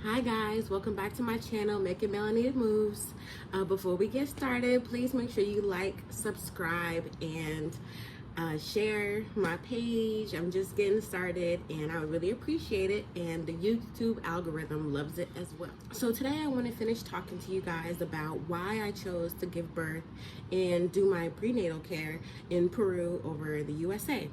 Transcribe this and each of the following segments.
Hi guys, welcome back to my channel, Making Melanated Moves. Before we get started, please make sure you like, subscribe, and share my page. I'm just getting started and I would really appreciate it, and the YouTube algorithm loves it as well. So today I want to finish talking to you guys about why I chose to give birth and do my prenatal care in Peru over the USA.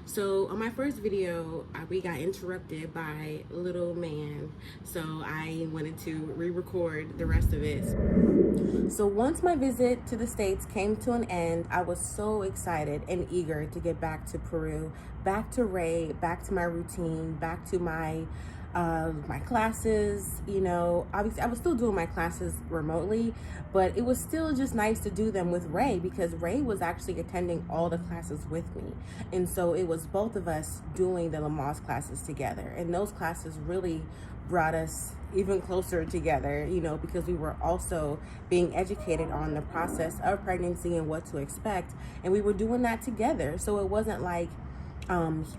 So on my first video, we got interrupted by little man, so I wanted to re-record the rest of it. So once my visit to the States came to an end, I was so excited and eager to get back to Peru, back to Ray, back to my routine, back to my classes. You know, obviously I was still doing my classes remotely, but it was still just nice to do them with Ray, because Ray was actually attending all the classes with me. And so it was both of us doing the Lamaze classes together. And those classes really brought us even closer together, you know, because we were also being educated on the process of pregnancy and what to expect. And we were doing that together. So it wasn't like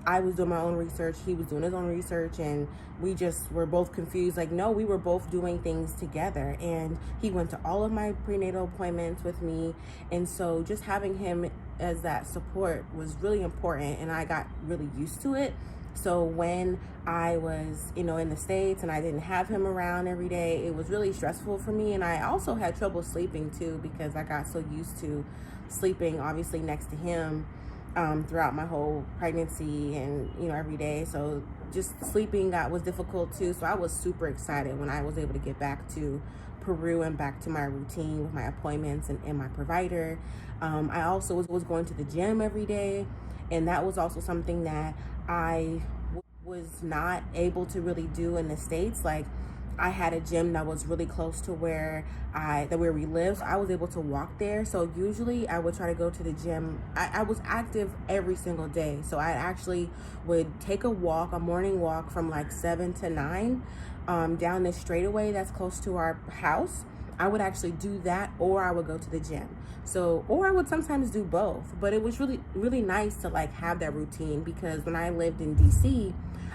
I was doing my own research, he was doing his own research, and we just were both confused. Like, no, we were both doing things together. And he went to all of my prenatal appointments with me. And so just having him as that support was really important, and I got really used to it. So when I was, you know, in the States and I didn't have him around every day, it was really stressful for me. And I also had trouble sleeping too, because I got so used to sleeping obviously next to him throughout my whole pregnancy and, you know, every day. So just sleeping was difficult too. So I was super excited when I was able to get back to Peru and back to my routine with my appointments and my provider. I also was going to the gym every day, and that was also something that I was not able to really do in the States. Like, I had a gym that was really close to where we live, so I was able to walk there. So usually I would try to go to the gym. I was active every single day, so I actually would take a morning walk from like 7 to 9 down this straightaway that's close to our house. I would actually do that, or I would go to the gym. So, or I would sometimes do both. But it was really, really nice to like have that routine, because when I lived in DC,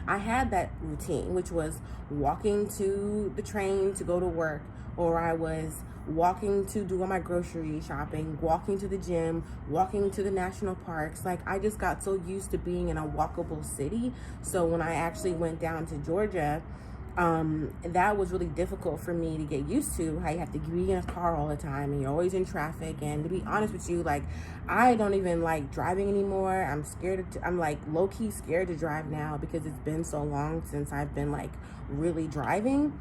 I had that routine, which was walking to the train to go to work, or I was walking to do all my grocery shopping, walking to the gym, walking to the national parks. Like, I just got so used to being in a walkable city. So when I actually went down to Georgia, that was really difficult for me to get used to. How you have to be in a car all the time, and you're always in traffic. And to be honest with you, like, I don't even like driving anymore. I'm scared I'm like low-key scared to drive now, because it's been so long since I've been like really driving,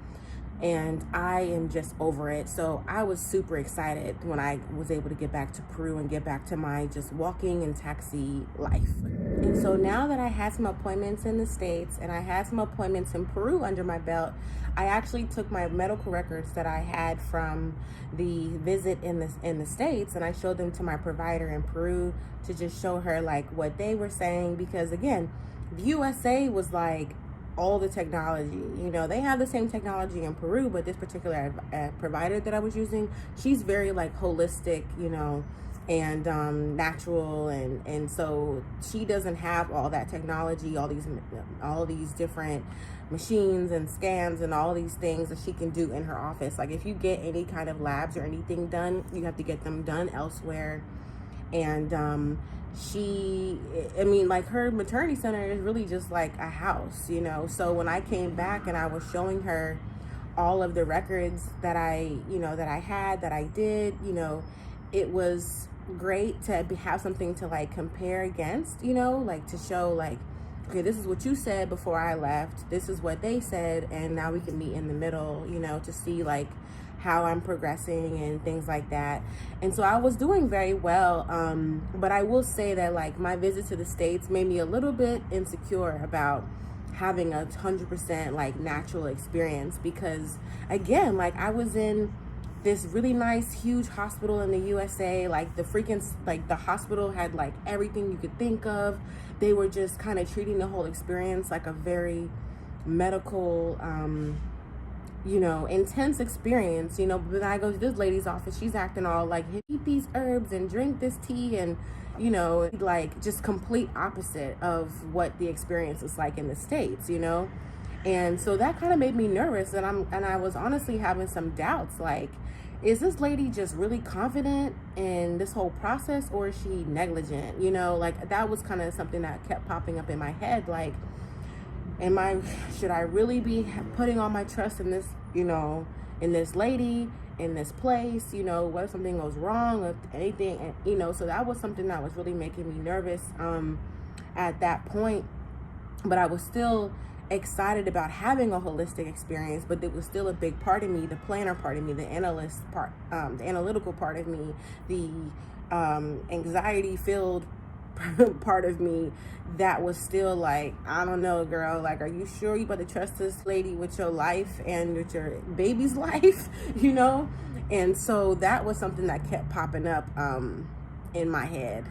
and I am just over it. So I was super excited when I was able to get back to Peru and get back to my just walking and taxi life. And so now that I had some appointments in the States and I had some appointments in Peru under my belt, I actually took my medical records that I had from the visit in the States, and I showed them to my provider in Peru to just show her like what they were saying. Because again, the USA was like all the technology, you know, they have the same technology in Peru, but this particular provider that I was using, she's very like holistic, you know, and natural, and so she doesn't have all that technology, all these different machines and scans and all these things that she can do in her office. Like, if you get any kind of labs or anything done, you have to get them done elsewhere. And I mean, like, her maternity center is really just like a house, you know. So when I came back and I was showing her all of the records that I did, you know, it was great to have something to like compare against, you know, like to show like, okay, this is what you said before I left, this is what they said, and now we can meet in the middle, you know, to see like how I'm progressing and things like that. And so I was doing very well, but I will say that like my visit to the States made me a little bit insecure about having 100% like natural experience, because again, like, I was in this really nice huge hospital in the USA. Like, the hospital had like everything you could think of. They were just kind of treating the whole experience like a very medical you know, intense experience, you know. But I go to this lady's office, she's acting all like, eat these herbs and drink this tea, and, you know, like just complete opposite of what the experience is like in the States, you know. And so that kind of made me nervous, and I was honestly having some doubts, like, is this lady just really confident in this whole process, or is she negligent? Like, that was kind of something that kept popping up in my head, like, should I really be putting all my trust in this, in this lady, in this place? What if something goes wrong, if anything? And so that was something that was really making me nervous at that point. But I was still excited about having a holistic experience, but it was still a big part of me, the planner part of me, the analyst part, the analytical part of me, the anxiety filled part of me, that was still like, I don't know, girl, like, are you sure you about to trust this lady with your life and with your baby's life? And so that was something that kept popping up in my head,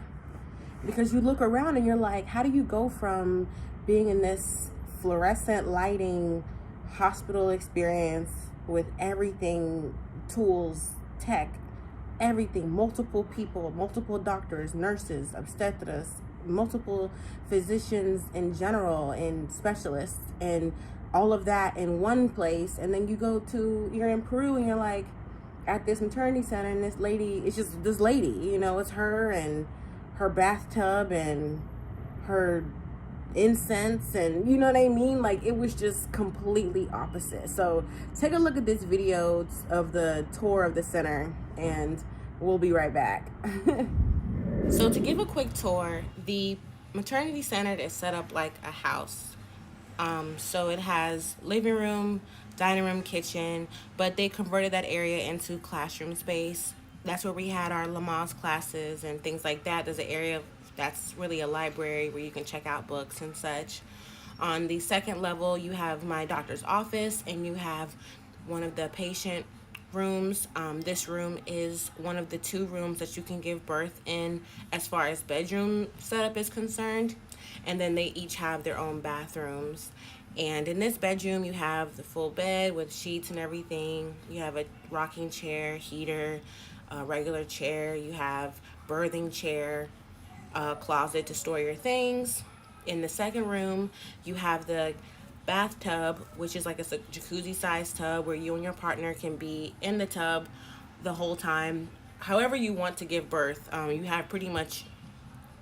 because you look around and you're like, how do you go from being in this fluorescent lighting hospital experience with everything, tools, tech, everything, multiple people, multiple doctors, nurses, obstetrics, multiple physicians in general, and specialists, and all of that in one place, and then you're in Peru, and you're like at this maternity center, and this lady, it's just this lady, it's her and her bathtub and her incense, and you know what I mean? Like, it was just completely opposite. So take a look at this video of the tour of the center, and we'll be right back. So to give a quick tour, the maternity center is set up like a house. So it has living room, dining room, kitchen, but they converted that area into classroom space. That's where we had our Lamaze classes and things like that. There's an area that's really a library where you can check out books and such. On the second level, you have my doctor's office, and you have one of the patient rooms. This room is one of the 2 rooms that you can give birth in as far as bedroom setup is concerned. And then they each have their own bathrooms. And in this bedroom, you have the full bed with sheets and everything. You have a rocking chair, heater, a regular chair. You have birthing chair, closet to store your things. In the second room, you have the bathtub, which is like a jacuzzi sized tub where you and your partner can be in the tub the whole time. However you want to give birth, you have pretty much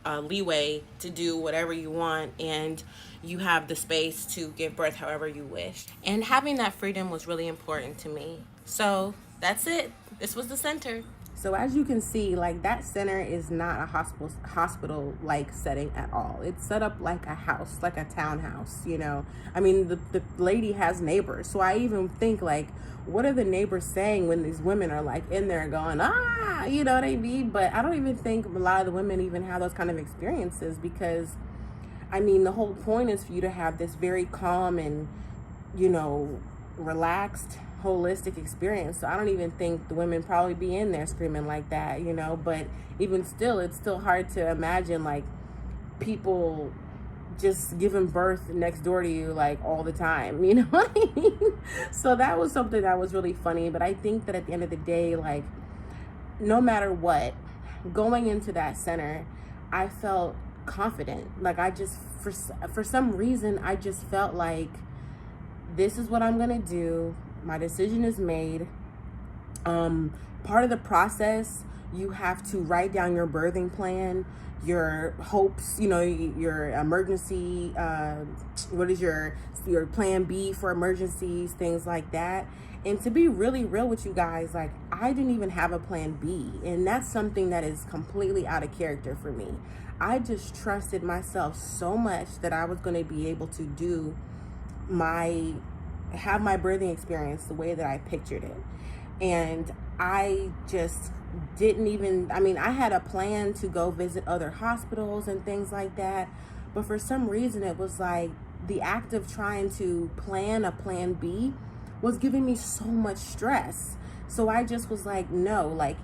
leeway to do whatever you want, and you have the space to give birth however you wish. And having that freedom was really important to me. So that's it. This was the center. So as you can see, like, that center is not a hospital like setting at all. It's set up like a house, like a townhouse, I mean, the lady has neighbors. So I even think, like, what are the neighbors saying when these women are like in there going, you know what I mean? But I don't even think a lot of the women even have those kind of experiences, because I mean, the whole point is for you to have this very calm and, relaxed, holistic experience. So I don't even think the women probably be in there screaming like that, but even still, it's still hard to imagine, like, people just giving birth next door to you, like, all the time, you know what I mean? So that was something that was really funny. But I think that at the end of the day, like, no matter what, going into that center, I felt confident. Like, I just, for some reason, I just felt like, this is what I'm gonna do. My decision is made. Part of the process, you have to write down your birthing plan, your hopes, your emergency, what is your plan B for emergencies, things like that. And to be really real with you guys, like, I didn't even have a plan B. And that's something that is completely out of character for me. I just trusted myself so much that I was going to be able to have my birthing experience the way that I pictured it. And I just didn't even, I had a plan to go visit other hospitals and things like that. But for some reason, it was like the act of trying to plan a plan B was giving me so much stress. So I just was like, no, like,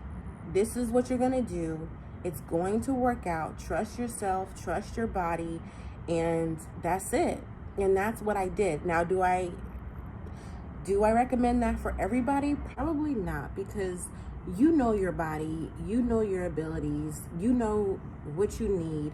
this is what you're going to do. It's going to work out. Trust yourself, trust your body, and that's it. And that's what I did. Now, do I recommend that for everybody? Probably not, because you know your body, you know your abilities, you know what you need.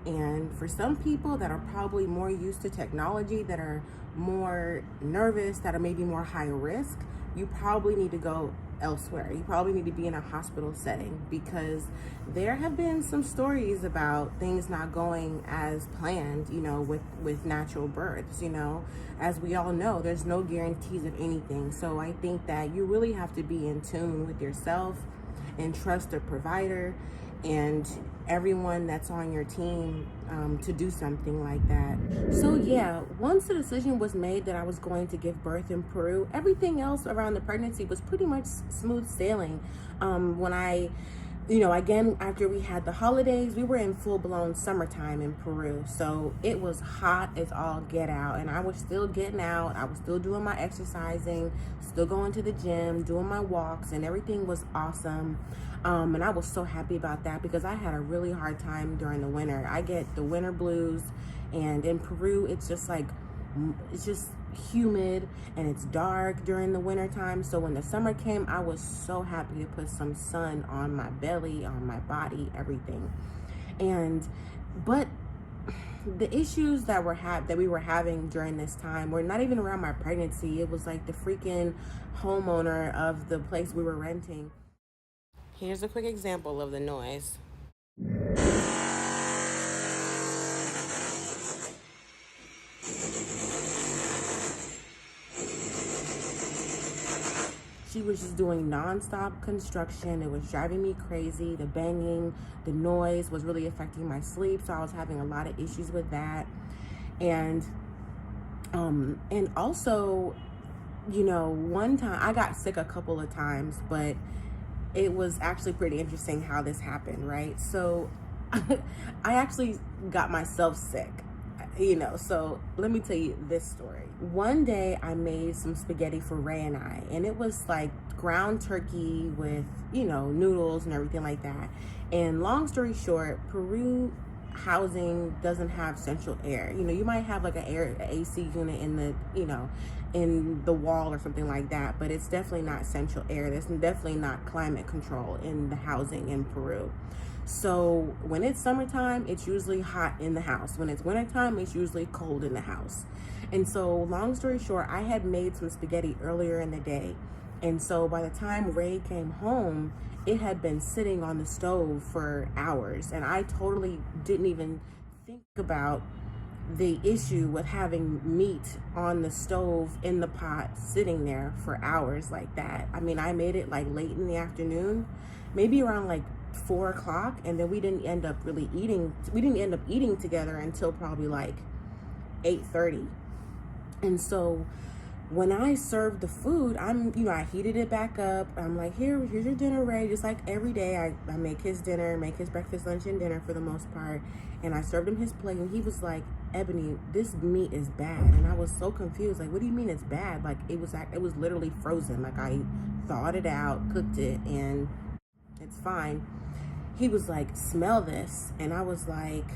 And for some people that are probably more used to technology, that are more nervous, that are maybe more high risk, you probably need to go elsewhere. You probably need to be in a hospital setting, because there have been some stories about things not going as planned, with natural births. As we all know, there's no guarantees of anything. So I think that you really have to be in tune with yourself and trust the provider and everyone that's on your team to do something like that. So yeah, once the decision was made that I was going to give birth in Peru, everything else around the pregnancy was pretty much smooth sailing. When I again, after we had the holidays, we were in full-blown summertime in Peru. So it was hot as all get out, and I was still getting out. I was still doing my exercising, still going to the gym, doing my walks, and everything was awesome. And I was so happy about that, because I had a really hard time during the winter. I get the winter blues, and in Peru, it's just humid and it's dark during the winter time. So when the summer came, I was so happy to put some sun on my belly, on my body, everything. But the issues that we were having during this time were not even around my pregnancy. It was like the freaking homeowner of the place we were renting. Here's a quick example of the noise. She was just doing nonstop construction. It was driving me crazy. The banging, the noise was really affecting my sleep. So I was having a lot of issues with that. And also, one time I got sick a couple of times, but it was actually pretty interesting how this happened, right? So I actually got myself sick. So let me tell you this story. One day I made some spaghetti for Ray and I, and it was like ground turkey with, noodles and everything like that. And long story short, Peru housing doesn't have central air. You might have like an AC unit in the, in the wall or something like that, but it's definitely not central air. There's definitely not climate control in the housing in Peru. So when it's summertime, it's usually hot in the house. When it's wintertime, it's usually cold in the house. And so long story short, I had made some spaghetti earlier in the day. And so by the time Ray came home, it had been sitting on the stove for hours. And I totally didn't even think about the issue with having meat on the stove in the pot sitting there for hours like that. I mean, I made it like late in the afternoon, maybe around like 4 o'clock, and then we didn't end up eating together until probably like 8:30. And so when I served the food, I heated it back up. I'm like, here's your dinner, Ray. Just like every day, I make his dinner, make his breakfast, lunch, and dinner for the most part. And I served him his plate, and he was like, Ebony, this meat is bad. And I was so confused. Like, what do you mean it's bad? Like, it was literally frozen. Like, I thawed it out, cooked it, and it's fine. He was like, smell this. And I was like,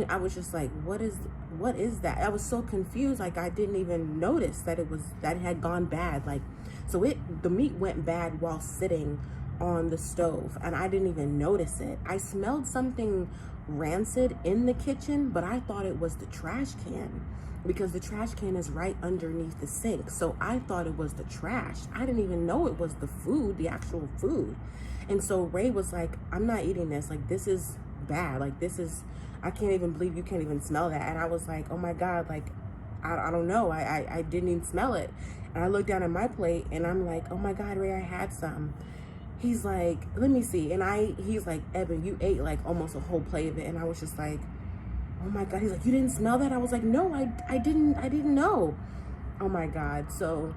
I was just like, what is that? I was so confused. Like, I didn't even notice that it had gone bad. Like, so the meat went bad while sitting on the stove, and I didn't even notice it. I smelled something rancid in the kitchen, but I thought it was the trash can, because the trash can is right underneath the sink. So I thought it was the trash. I didn't even know it was the food, the actual food. And so Ray was like, I'm not eating this. Like, this is bad. Like, I can't even believe you can't even smell that. And I was like, oh my God, like, I don't know. I didn't even smell it. And I looked down at my plate, and I'm like, oh my God, Ray, I had some. He's like, let me see. And he's like, Evan, you ate like almost a whole plate of it. And I was just like, oh my God. He's like, you didn't smell that? I was like, no, I didn't know. Oh my God. So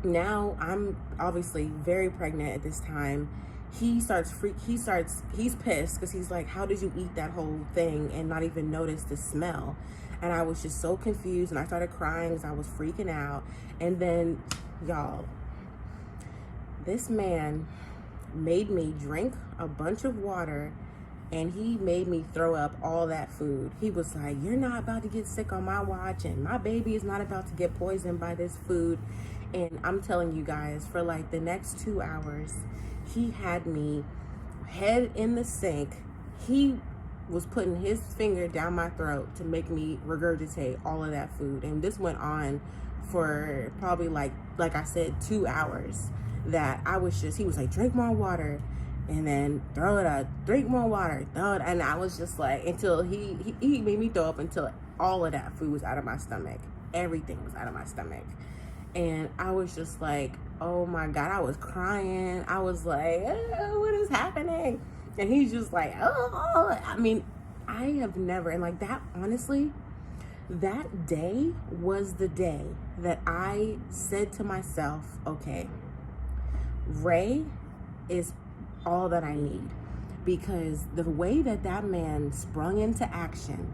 now I'm obviously very pregnant at this time. He's pissed, because he's like, how did you eat that whole thing and not even notice the smell? And I was just so confused, and I started crying because I was freaking out. And then, y'all, this man made me drink a bunch of water, and he made me throw up all that food. He was like, you're not about to get sick on my watch, and my baby is not about to get poisoned by this food. And I'm telling you guys, for like the next 2 hours, he had me head in the sink. He was putting his finger down my throat to make me regurgitate all of that food. And this went on for probably like I said, 2 hours. That I was just, he was like, drink more water, and then throw it up, drink more water, throw it. And I was just like, until he made me throw up until all of that food was out of my stomach. Everything was out of my stomach. And I was just like, oh my God, I was crying. I was like, oh, what is happening? And he's just like, oh, I mean, I have never, and like that, honestly, that day was the day that I said to myself, okay, Ray is all that I need. Because the way that that man sprung into action,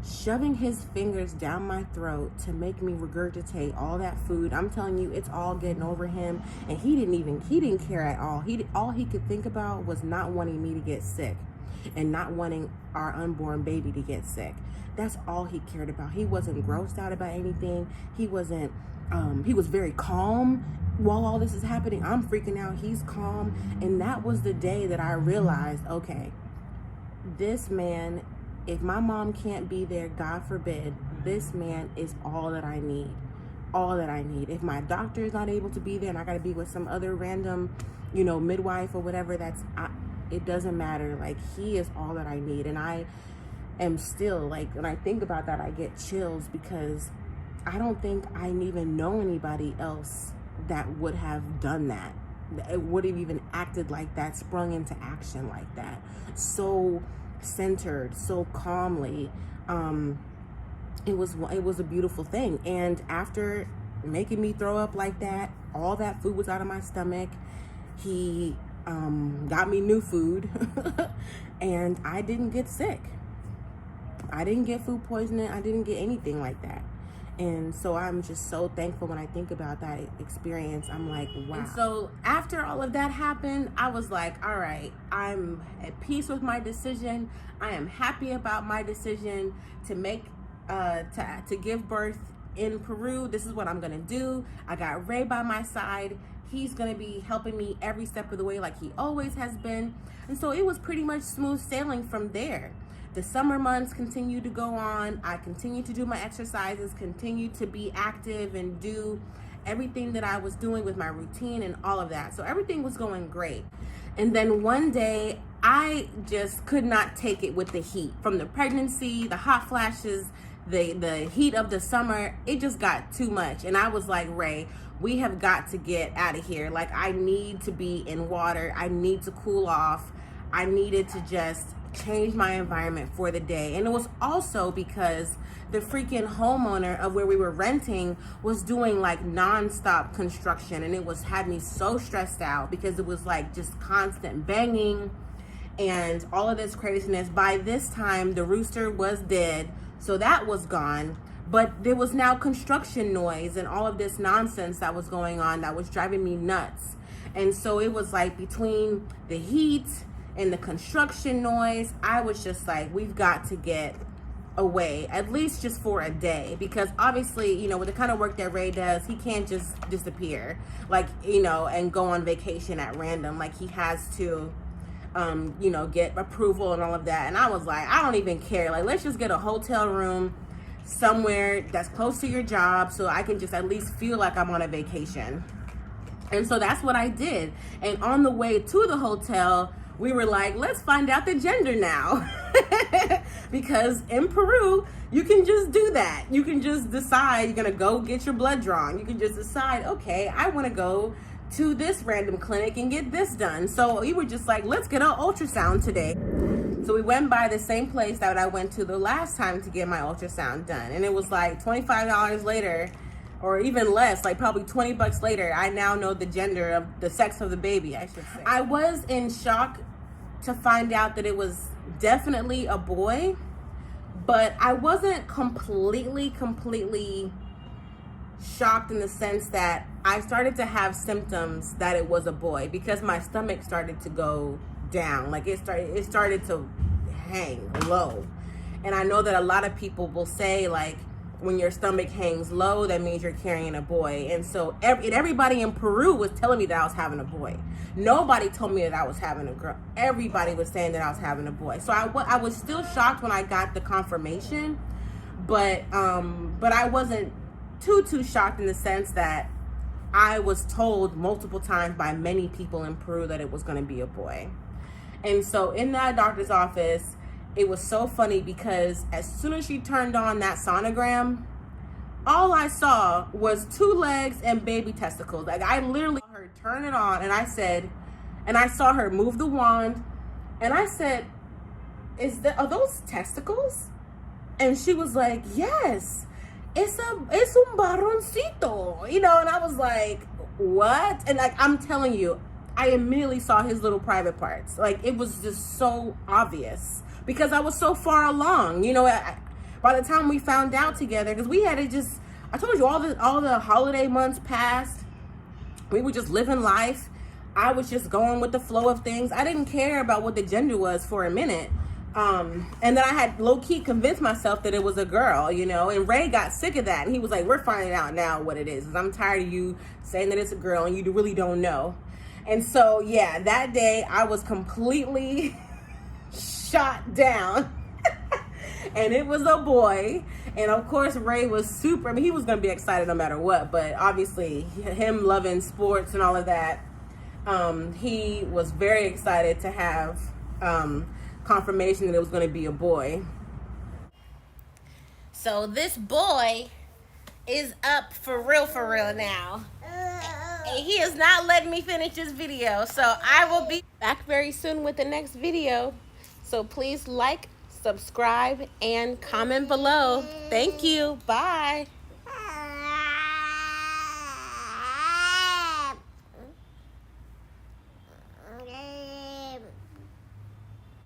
shoving his fingers down my throat to make me regurgitate all that food, I'm telling you, it's all getting over him. And he didn't care at all. All he could think about was not wanting me to get sick and not wanting our unborn baby to get sick. That's all he cared about. He wasn't grossed out about anything. He was very calm while all this is happening. I'm freaking out. He's calm. And that was the day that I realized, okay, this man, if my mom can't be there, God forbid, this man is all that I need. All that I need. If my doctor is not able to be there and I got to be with some other random, midwife or whatever, it doesn't matter. Like, he is all that I need. And I am still, like, when I think about that, I get chills, because I don't think I even know anybody else that would have done that. It would have even acted like that, sprung into action like that. So centered, so calmly. It was a beautiful thing. And after making me throw up like that, all that food was out of my stomach. He got me new food and I didn't get sick. I didn't get food poisoning. I didn't get anything like that. And so I'm just so thankful when I think about that experience. I'm like, wow. And so after all of that happened, I was like, all right, I'm at peace with my decision. I am happy about my decision to make, to give birth in Peru. This is what I'm gonna do. I got Ray by my side. He's gonna be helping me every step of the way like he always has been. And so it was pretty much smooth sailing from there. The summer months continued to go on. I continued to do my exercises, continued to be active and do everything that I was doing with my routine and all of that. So everything was going great. And then one day, I just could not take it with the heat. From the pregnancy, the hot flashes, the heat of the summer, it just got too much. And I was like, Ray, we have got to get out of here. Like, I need to be in water. I need to cool off. I needed to just change my environment for the day. And it was also because the freaking homeowner of where we were renting was doing like nonstop construction, and it had me so stressed out because it was like just constant banging and all of this craziness. By this time, the rooster was dead, so that was gone. But there was now construction noise and all of this nonsense that was going on that was driving me nuts. And so it was like, between the heat and the construction noise, I was just like, we've got to get away, at least just for a day, because obviously, with the kind of work that Ray does, he can't just disappear, like, and go on vacation at random. Like, he has to, get approval and all of that. And I was like, I don't even care. Like, let's just get a hotel room somewhere that's close to your job so I can just at least feel like I'm on a vacation. And so that's what I did. And on the way to the hotel, we were like, let's find out the gender now. Because in Peru, you can just do that. You can just decide you're going to go get your blood drawn. You can just decide, okay, I want to go to this random clinic and get this done. So we were just like, let's get an ultrasound today. So we went by the same place that I went to the last time to get my ultrasound done. And it was like $25 later, or even less, like probably $20 later, I now know the gender of the sex of the baby, I should say. I was in shock to find out that it was definitely a boy, but I wasn't completely shocked in the sense that I started to have symptoms that it was a boy, because my stomach started to go down. Like, it started to hang low. And I know that a lot of people will say, like, when your stomach hangs low, that means you're carrying a boy. And so everybody in Peru was telling me that I was having a boy. Nobody told me that I was having a girl. Everybody was saying that I was having a boy. So I was still shocked when I got the confirmation, but I wasn't too shocked in the sense that I was told multiple times by many people in Peru that it was going to be a boy. And so in that doctor's office, it was so funny because as soon as she turned on that sonogram, all I saw was 2 legs and baby testicles. Like, I literally saw her turn it on, and I saw her move the wand, and I said, are those testicles? And she was like, yes, es un varoncito, you know. And I was like, what? And like, I'm telling you, I immediately saw his little private parts. Like, it was just so obvious because I was so far along, you know. By the time we found out together, because we had to I told you, all the holiday months passed. We were just living life. I was just going with the flow of things. I didn't care about what the gender was for a minute. And then I had low-key convinced myself that it was a girl, you know, and Ray got sick of that. And he was like, we're finding out now what it is. I'm tired of you saying that it's a girl and you really don't know. And so, yeah, that day I was completely shot down. And it was a boy. And of course, Ray was super, I mean, he was going to be excited no matter what. But obviously, him loving sports and all of that, he was very excited to have confirmation that it was going to be a boy. So this boy is up for real now. And he is not letting me finish this video. So I will be back very soon with the next video. So please like, subscribe, and comment below. Thank you. Bye.